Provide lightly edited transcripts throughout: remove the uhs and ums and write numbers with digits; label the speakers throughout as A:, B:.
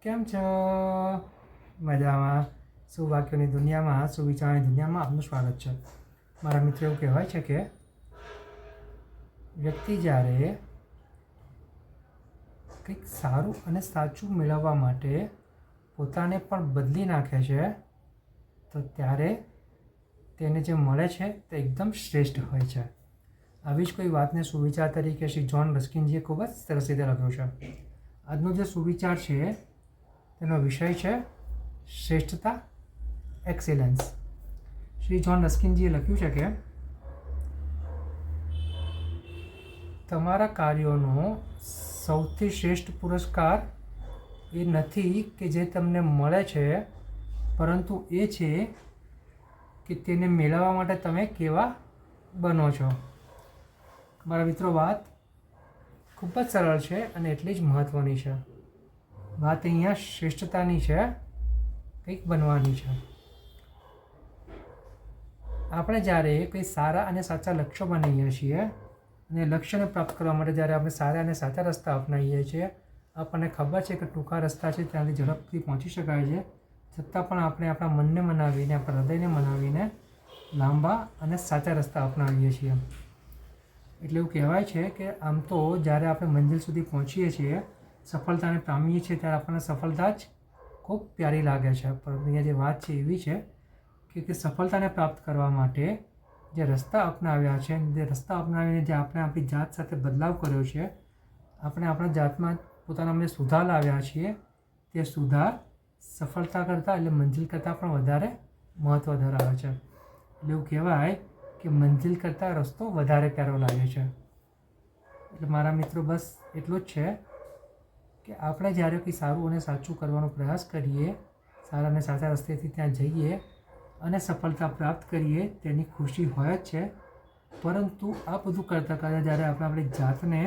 A: કેમ છો? મજામાં? સુવાક્યોની દુનિયામાં, સુવિચારની દુનિયામાં આપનું સ્વાગત છે. મારા મિત્રો, એવું કહેવાય છે કે વ્યક્તિ જ્યારે કંઈક સારું અને સાચું મેળવવા માટે પોતાને પણ બદલી નાખે છે તો ત્યારે તેને જે મળે છે તે એકદમ શ્રેષ્ઠ હોય છે. આવી જ કોઈ વાતને સુવિચાર તરીકે શ્રી જ્હોન રસ્કિનજીએ ખૂબ જ સરસ રીતે લખ્યું છે. આજનો જે સુવિચાર છે તેનો વિષય છે શ્રેષ્ઠતા, એક્સેલન્સ. શ્રી જ્હોન રસ્કિનજીએ લખ્યું છે કે તમારા કાર્યોનો સૌથી શ્રેષ્ઠ પુરસ્કાર એ નથી કે જે તમને મળે છે, પરંતુ એ છે કે તેને મેળવવા માટે તમે કેવા બનો છો. મારા મિત્રો, વાત ખૂબ જ સરળ છે અને એટલી જ મહત્ત્વની છે. વાત અહીંયા શ્રેષ્ઠતાની છે, કંઈક બનવાની છે. આપણે જ્યારે કંઈ સારા અને સાચા લક્ષ્યો બનાવીએ છીએ અને લક્ષ્યને પ્રાપ્ત કરવા માટે જ્યારે આપણે સારા અને સાચા રસ્તા અપનાવીએ છીએ, આપણને ખબર છે કે ટૂંકા રસ્તા છે ત્યાંથી ઝડપથી પહોંચી શકાય છે, છતાં પણ આપણે આપણા મનને મનાવીને, આપણા હૃદયને મનાવીને લાંબા અને સાચા રસ્તા અપનાવીએ છીએ. એટલે એવું કહેવાય છે કે આમ તો જ્યારે આપણે મંજિલ સુધી પહોંચીએ છીએ, સફળતાને પામીએ છીએ, ત્યારે આપણને સફળતા જ ખૂબ પ્યારી લાગે છે. પરંતુ અહીંયા જે વાત છે એવી છે કે સફળતાને પ્રાપ્ત કરવા માટે જે રસ્તા અપનાવ્યા છે, જે રસ્તા અપનાવીને જે આપણે આપણી જાત સાથે બદલાવ કર્યો છે, આપણે આપણા જાતમાં પોતાનામાં સુધાર લાવ્યા છીએ, તે સુધાર સફળતા કરતાં, એટલે મંજિલ કરતાં પણ વધારે મહત્ત્વ ધરાવે છે. એટલે એવું કહેવાય કે મંજિલ કરતાં રસ્તો વધારે પ્યારો લાગે છે. એટલે મારા મિત્રો, બસ એટલું જ છે કે આપણે જ્યારે કંઈ સારું અને સાચું કરવાનો પ્રયાસ કરીએ, સારા અને સાચા રસ્તેથી ત્યાં જઈએ અને સફળતા પ્રાપ્ત કરીએ, તેની ખુશી હોય જ છે. પરંતુ આ બધું કરતાં કરતાં જ્યારે આપણે આપણી જાતને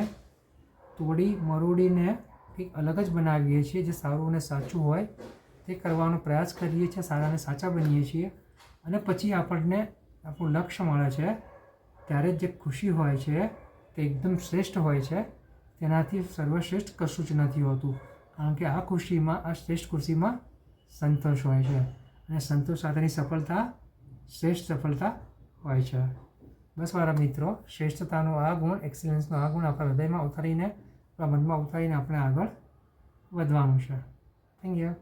A: તોડી મરોડીને કંઈક અલગ જ બનાવીએ છીએ, જે સારું અને સાચું હોય તે કરવાનો પ્રયાસ કરીએ છીએ, સારા અને સાચા બનીએ છીએ, અને પછી આપણને આપણું લક્ષ્ય મળે છે, ત્યારે જે ખુશી હોય છે તે એકદમ શ્રેષ્ઠ હોય છે. તેનાથી સર્વશ્રેષ્ઠ કશું જ નથી હોતું, કારણ કે આ ખુશીમાં, આ શ્રેષ્ઠ ખુશીમાં સંતોષ હોય છે, અને સંતોષ સાથેની સફળતા શ્રેષ્ઠ સફળતા હોય છે. બસ મારા મિત્રો, શ્રેષ્ઠતાનો આ ગુણ, એક્સેલન્સનો આ ગુણ આપણા હૃદયમાં ઉતારીને, આપણા મનમાં ઉતારીને આપણે આગળ વધવાનું છે. Thank you.